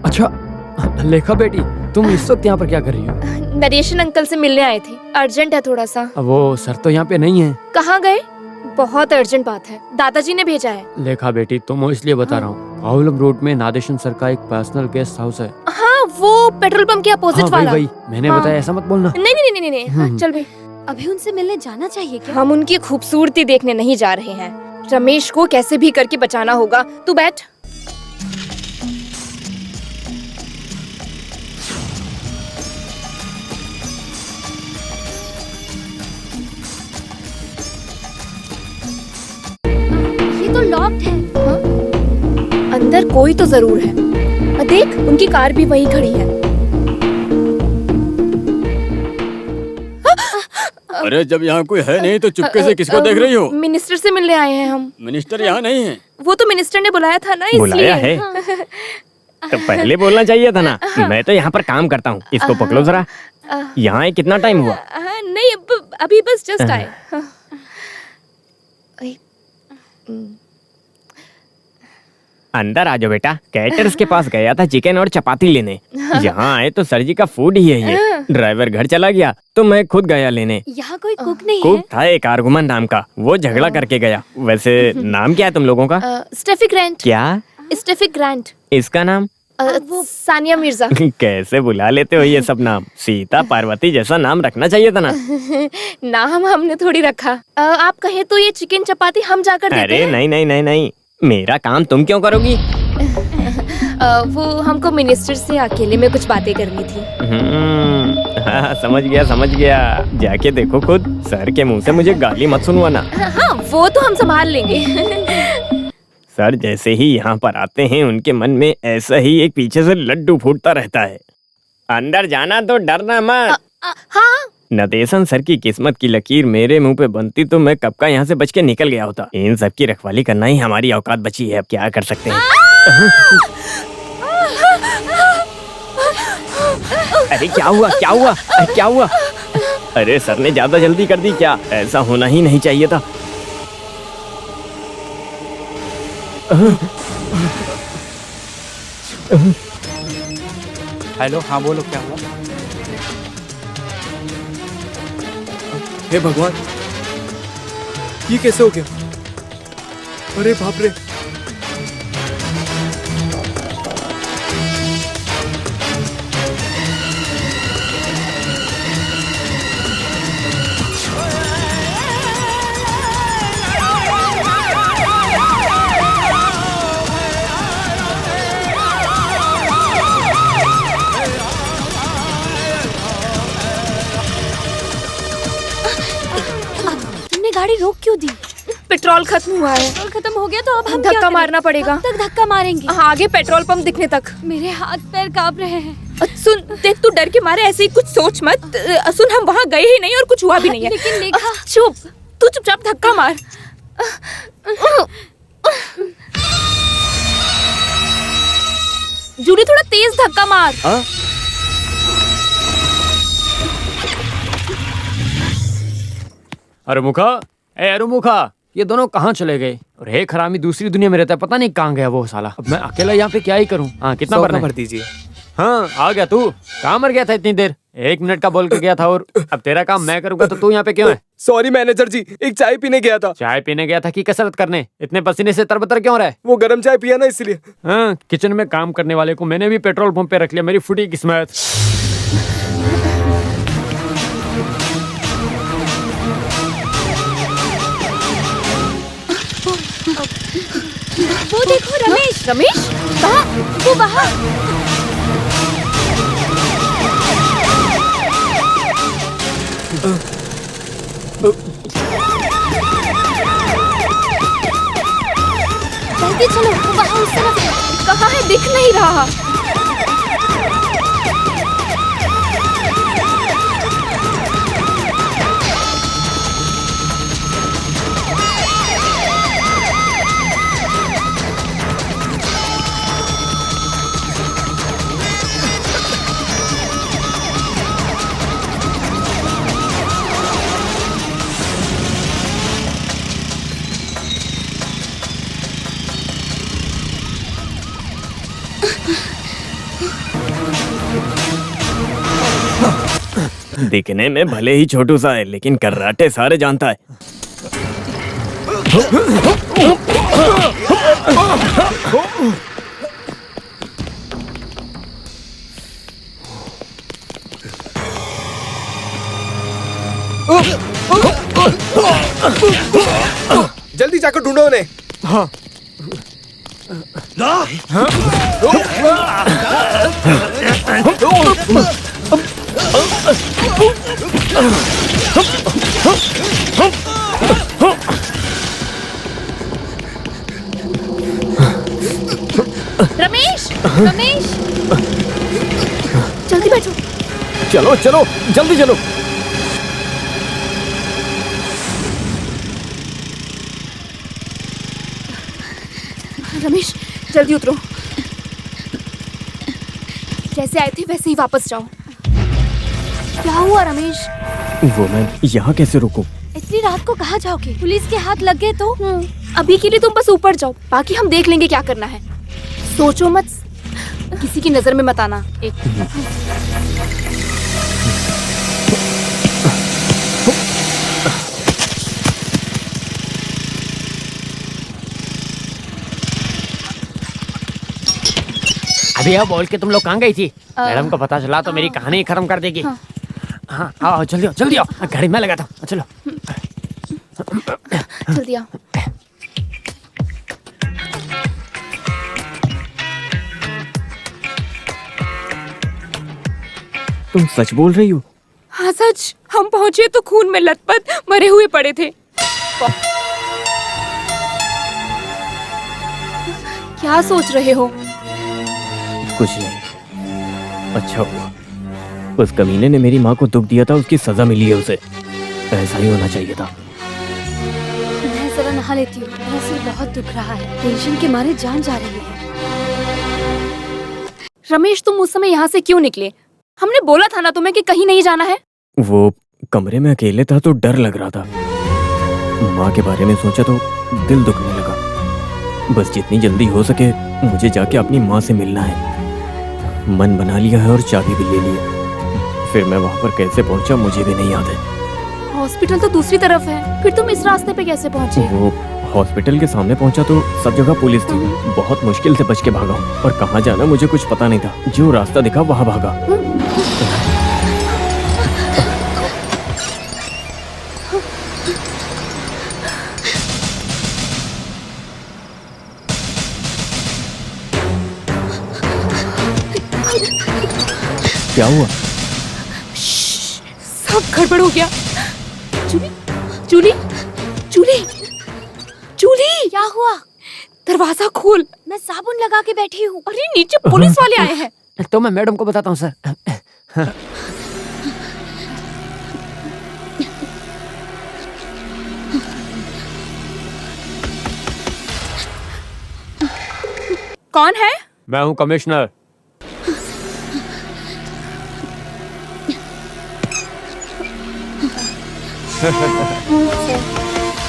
अच्छा लेखा बेटी, तुम इस वक्त यहाँ पर क्या कर रही हो? नरेशन अंकल से मिलने आए थे, अर्जेंट है थोड़ा सा। अब वो सर तो यहाँ पे नहीं है। कहाँ गए? बहुत अर्जेंट बात है, दादाजी ने भेजा है। लेखा बेटी, तुम इसलिए बता रहा हूँ, पाउलम रोड में नादेशन सर का एक पर्सनल गेस्ट हाउस है। हाँ, वो पेट्रोल पंप के अपोजिट वाला। वही मैंने हाँ। बताया, ऐसा मत बोलना। नहीं नहीं नहीं नहीं, हाँ, चल भाई। अभी उनसे मिलने जाना चाहिए क्या? हम उनकी खूबसूरती देखने नहीं जा रहे हैं, रमेश को कैसे भी करके बचाना होगा। तू बैठ। ये तो लॉक्ड है। हाँ? अंदर कोई तो जरूर है। देख, उनकी कार भी वहीं खड़ी है। अरे जब यहाँ कोई है नहीं तो चुपके से किसको देख रही हो? मिनिस्टर से मिलने आए हैं हम। मिनिस्टर यहाँ नहीं है। वो तो मिनिस्टर ने बुलाया था ना, इसलिए। बुलाया है? तो पहले बोलना चाहिए था ना। मैं तो यहाँ पर काम करता हूँ, इसको पकड़ो जरा। यहाँ आए कितना टाइम हुआ? नहीं, अभी बस जस्ट आए। अंदर आ जाओ बेटा। कैटर्स के पास गया था चिकन और चपाती लेने। यहाँ आए तो सर जी का फूड ही है ये। ड्राइवर घर चला गया तो मैं खुद गया लेने। यहाँ कोई कुक नहीं कुक है? था एक आर्गुमन नाम का, वो झगड़ा करके गया। वैसे नाम क्या है तुम लोगों का? Steffi Grant. क्या? Steffi Grant. इसका नाम? सानिया मिर्जा। कैसे बुला लेते हो ये सब नाम? सीता पार्वती जैसा नाम रखना चाहिए था ना। नाम हमने थोड़ी रखा। आप कहे तो ये चिकन चपाती हम जाकर देते अरे हैं। नहीं नहीं नहीं नहीं, मेरा काम तुम क्यों करोगी? वो हमको मिनिस्टर से अकेले में कुछ बातें करनी थी। हाँ, समझ गया। जाके देखो खुद, सर के मुंह से मुझे गाली मत सुनवाना। हाँ, वो तो हम संभाल लेंगे। सर जैसे ही यहाँ पर आते हैं उनके मन में ऐसा ही एक पीछे से लड्डू फूटता रहता है। अंदर जाना तो डरना मत। हाँ। नदेशन सर की किस्मत की लकीर मेरे मुंह पे बनती तो मैं कब का यहाँ से बच के निकल गया होता। इन सब की रखवाली करना ही हमारी औकात बची है, अब क्या कर सकते हैं। अरे क्या हुआ? अरे सर ने ज्यादा जल्दी कर दी क्या? ऐसा होना ही नहीं चाहिए था। हेलो, हाँ बोलो, क्या हुआ? हे भगवान, ये कैसे हो गया? अरे बाप रे! गाड़ी रोक क्यों दी? पेट्रोल खत्म हुआ है। पेट्रोल खत्म हो गया तो अब हम धक्का मारना पड़ेगा। कब तक धक्का मारेंगे? आगे पेट्रोल पंप दिखने तक। मेरे हाथ पैर कांप रहे हैं। सुन, देख, तू डर के मारे ऐसे ही कुछ सोच मत। सुन, हम वहाँ गए ही नहीं और कुछ हुआ भी नहीं है। लेकिन लेखा, चुप, तू चुपचाप धक्का मार। जूली, थोड़ा तेज धक्का मार। अरे मुखा, ये दोनों कहाँ चले गए? और एक हरामी दूसरी दुनिया में रहता है, पता नहीं कहाँ गया वो साला। अब मैं अकेला यहाँ पे क्या ही करूँ? हाँ, कितना भरना भर दीजिए। हाँ, आ गया तू। कहाँ मर गया था इतनी देर? 1 मिनट का बोल के गया था और अब तेरा काम मैं करूँगा तो तू यहाँ पे क्यों है? सॉरी मैनेजर जी, एक चाय पीने गया था। चाय पीने गया था कि कसरत करने? इतने पसीने से तरबतर क्यों रहा है? वो गरम चाय पिया ना, इसलिए। हाँ, किचन में काम करने वाले को मैंने भी पेट्रोल पंप पे रख लिया, मेरी फुटी किस्मत। वो देखो रमेश। रमेश कहाँ? वो वहाँ। जल्दी चलो, वहाँ उस तरफ है। कहाँ है? दिख नहीं रहा। दिखने में भले ही छोटू सा है लेकिन कराटे सारे जानता है। जल्दी जाकर ढूंढो उन्हें। हाँ। रमेश, रमेश, जल्दी बैठो। चलो चलो जल्दी चलो। रमेश, जल्दी उतरो। जैसे आए थे वैसे ही वापस जाओ। क्या हुआ रमेश? वो मैं यहाँ कैसे रुकूं? इतनी रात को कहाँ जाओगे? पुलिस के हाथ लग गए तो? अभी के लिए तुम बस ऊपर जाओ, बाकी हम देख लेंगे क्या करना है। सोचो मत, किसी की नजर में मत आना। अभी यह बोल के तुम लोग कहाँ गई थी? मैडम को पता चला तो मेरी कहानी खत्म कर देगी। हाँ आओ जल्दी आओ, गाड़ी में लगाता हूँ। चलो जल्दी आओ। तुम सच बोल रही हो? हाँ सच, हम पहुंचे तो खून में लथपथ मरे हुए पड़े थे। क्या सोच रहे हो? कुछ नहीं। अच्छा हुआ उस कमीने ने मेरी माँ को दुख दिया था, उसकी सजा मिली है उसे। ऐसा ही होना चाहिए था। मैं जरा नहा लेती हूँ, मेरा सिर बहुत दुख रहा है, टेंशन के मारे जान जा रही है। रमेश, तुम उस समय यहाँ से क्यों निकले? हमने बोला था ना तुम्हें कि कहीं नहीं जाना है। वो कमरे में अकेले था तो डर लग रहा था। माँ के बारे में सोचा तो दिल दुखने लगा। बस जितनी जल्दी हो सके मुझे जाके अपनी माँ से मिलना है। मन बना लिया है और चाबी भी ले ली है। फिर मैं वहाँ पर कैसे पहुँचा मुझे भी नहीं याद है। हॉस्पिटल तो दूसरी तरफ है, फिर तुम इस रास्ते पे कैसे पहुँचे? वो हॉस्पिटल के सामने पहुंचा तो सब जगह पुलिस थी। बहुत मुश्किल से बच के भागा हूँ और कहाँ जाना मुझे कुछ पता नहीं था। जो रास्ता दिखा वहाँ भागा। क्या हुआ? सब गड़बड़ हो गया। जूली, जूली, जूली, जूली, क्या हुआ? दरवाजा खोल। मैं साबुन लगा के बैठी हूँ। अरे नीचे पुलिस वाले आए हैं। तो मैं मैडम को बताता हूँ सर। कौन है? मैं हूँ कमिश्नर।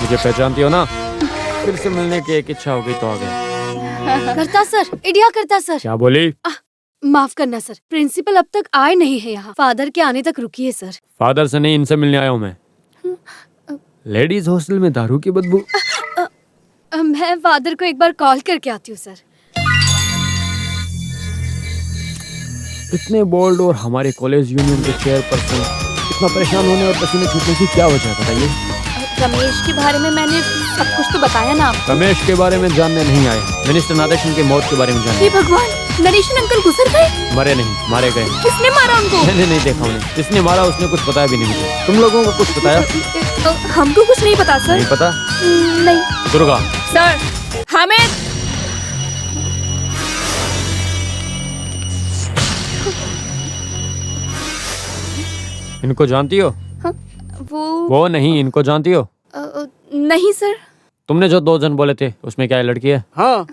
मुझे पहचानती हो ना? फिर से मिलने की एक इच्छा हो गई तो आ गया। करता सर, इडिया करता सर। क्या बोली? माफ करना सर, प्रिंसिपल अब तक आए नहीं है यहाँ। फादर के आने तक रुकिए सर। फादर से नहीं, इनसे मिलने आया हूँ मैं। लेडीज हॉस्टल में दारू की बदबू। मैं फादर को एक बार कॉल करके आती हूँ सर। इतने बोल्ड और हमारे कॉलेज यूनियन के चेयरपर्सन इतना परेशान होने और पसीने छूटने की क्या वजह है बताइए? रमेश के बारे में मैंने सब कुछ तो बताया ना आपको। रमेश के बारे में जानने नहीं आए, मिनिस्टर नादेशन के मौत के बारे में जानने। हे भगवान, नरेशन अंकल गुजर गए? मरे नहीं, मारे गए। किसने मारा उनको? मैंने नहीं देखा उन्हें। किसने मारा उसने कुछ बताया भी नहीं मुझे। तुम लोगों को कुछ बताया? हमको कुछ नहीं पता सर। नहीं पता? नहीं। दुर्गा। सर, हामिद। इनको जानती हो? वो नहीं, इनको जानती हो? नहीं सर। तुमने जो 2 जन बोले थे उसमें क्या ये लड़की है? हाँ,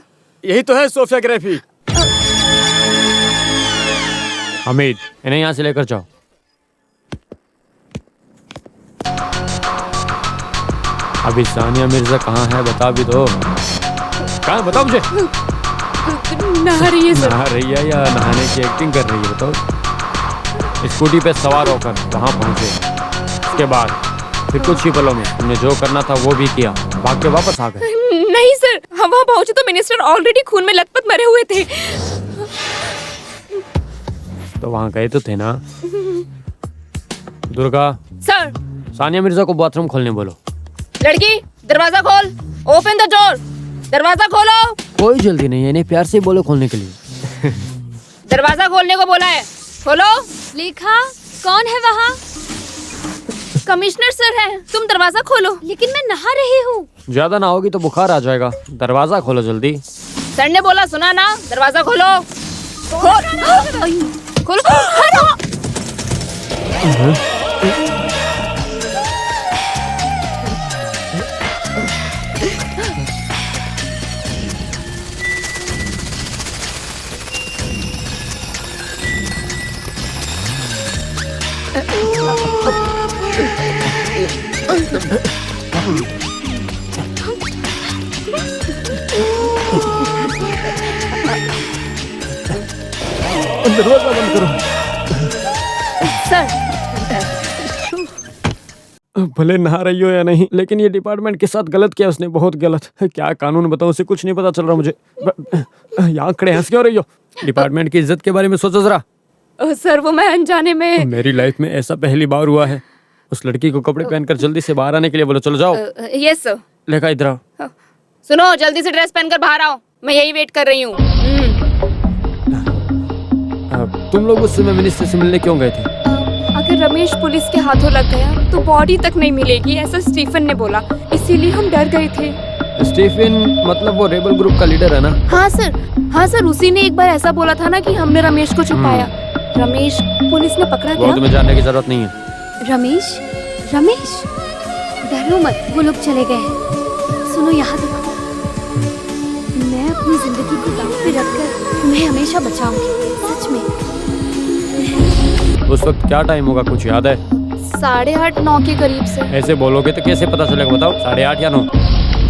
यही तो है सोफिया ग्रेफी। हमीद, इन्हें यहाँ से लेकर जाओ। अभी सानिया मिर्जा कहाँ है बता भी दो। कहाँ बताओ मुझे। नहा रही है सर। नहा रही है या नहाने की एक्टिंग कर रही है बताओ। स्कूटी पे सवार होकर वहां पहुंचे। उसके बाद फिर कुछ ही पलों में हमने जो करना था वो भी किया, भाग के वापस आ गए। नहीं सर, हम वहाँ पहुँचे तो मिनिस्टर ऑलरेडी खून में लथपथ मरे हुए थे। तो वहां गए तो थे ना। दुर्गा, सर, सानिया मिर्जा को बाथरूम खोलने बोलो। लड़की दरवाजा खोल, ओपन द डोर, दरवाजा खोलो। कोई जल्दी नहीं है, इन्हें प्यार से बोलो खोलने के लिए। दरवाजा खोलने को बोला है, खोलो। लेखा, कौन है वहाँ? कमिश्नर सर है, तुम दरवाजा खोलो। लेकिन मैं नहा रही हूँ। ज्यादा ना होगी तो बुखार आ जाएगा, दरवाजा खोलो जल्दी। सर ने बोला सुना ना, दरवाजा खोलो। खोलो। दरवाजा बंद करो। सर, भले नहा रही हो या नहीं, लेकिन ये डिपार्टमेंट के साथ गलत किया उसने, बहुत गलत। क्या कानून बताऊं, उसे कुछ नहीं पता चल रहा मुझे। यहाँ खड़े हंस क्यों रही हो? डिपार्टमेंट की इज्जत के बारे में सोचो जरा। सर वो मैं अनजाने में। मेरी लाइफ में ऐसा पहली बार हुआ है। उस लड़की को कपड़े पहनकर जल्दी से बाहर आने के लिए बोलो। चलो जाओ। Yes sir. लेखा इधर आओ। सुनो, जल्दी से ड्रेस पहनकर बाहर आओ, मैं यही वेट कर रही हूँ। तुम लोग उस समय मिनिस्टर से मिलने क्यों गए थे? अगर रमेश पुलिस के हाथों लग गया तो बॉडी तक नहीं मिलेगी, ऐसा स्टीफन ने बोला, इसीलिए हम डर गए थे। स्टीफन मतलब वो रेबल ग्रुप का लीडर है ना? हाँ सर, उसी ने एक बार ऐसा बोला था ना कि हमने रमेश को छुपाया। रमेश पुलिस ने पकड़ा वो गया। तुम्हें जानने की जरूरत नहीं है। रमेश, रमेश, डरो मत, वो लोग चले गए हैं। सुनो यहाँ देखो, मैं अपनी जिंदगी को दांव पे रखकर तुम्हें हमेशा बचाऊंगी, सच में। उस वक्त क्या टाइम होगा, कुछ याद है? 8:30-9 के करीब से। ऐसे बोलोगे तो कैसे पता चलेगा, बताओ? 8:30 या 9?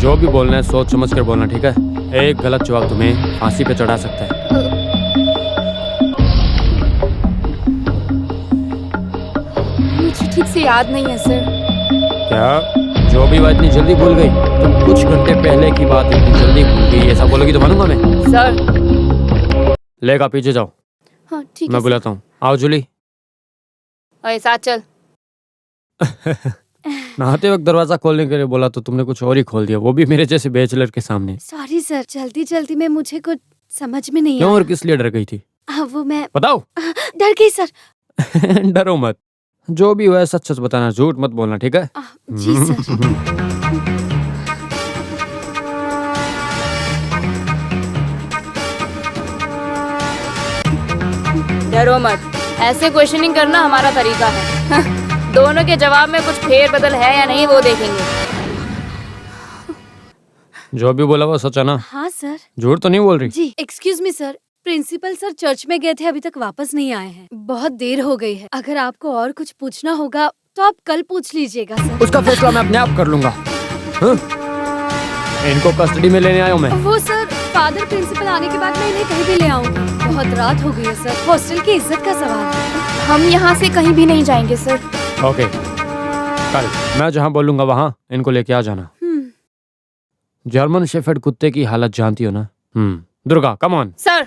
जो भी बोलना है सोच समझ कर बोलना, ठीक है? एक गलत जवाब तुम्हें फांसी पे चढ़ा सकता है। मुझे ठीक से याद नहीं है सर। क्या? जो भी बात इतनी जल्दी भूल गई? तुम कुछ घंटे पहले की बात इतनी जल्दी भूल गई, ऐसा बोलोगी तो मानूंगा मैं। सर लेगा पीछे जाओ, हाँ ठीक है। मैं बुलाता हूँ। आओ जूली। अरे साथ चल। नहाते वक्त दरवाजा खोलने के लिए बोला तो तुमने कुछ और ही खोल दिया, वो भी मेरे जैसे बैचलर के सामने। सॉरी सर, जल्दी जल्दी में मुझे कुछ समझ में नहीं क्यों आया। और किस लिए डर गई थी? वो मैं बताओ। डर गई सर। डरो मत, जो भी हुआ है सच सच बताना, झूठ मत बोलना, ठीक है? जी सर। डरो मत, ऐसे क्वेश्चनिंग करना हमारा तरीका है। दोनों के जवाब में कुछ फेर बदल है या नहीं वो देखेंगे। जो भी बोला वो सच है ना? हाँ सर। झूठ तो नहीं बोल रही? जी excuse me sir, principal sir church में गए थे, अभी तक वापस नहीं आए हैं। बहुत देर हो गई है, अगर आपको और कुछ पूछना होगा तो आप कल पूछ लीजिएगा सर। उसका फैसला मैं अपने आप कर लूंगा। हाँ? इनको कस्टडी में लेने आया हूँ मैं। वो सर, फादर प्रिंसिपल आने के बाद मैं इन्हें कहीं भी ले आऊंगी। बहुत रात हो गई है सर, हॉस्टल की इज्जत का सवाल है। हम यहाँ से कहीं भी नहीं जाएंगे सर। ओके, कल मैं जहाँ बोलूंगा वहाँ इनको लेके आ जाना। जर्मन शेफर्ड कुत्ते की हालत जानती हो ना? Durga, come on. सर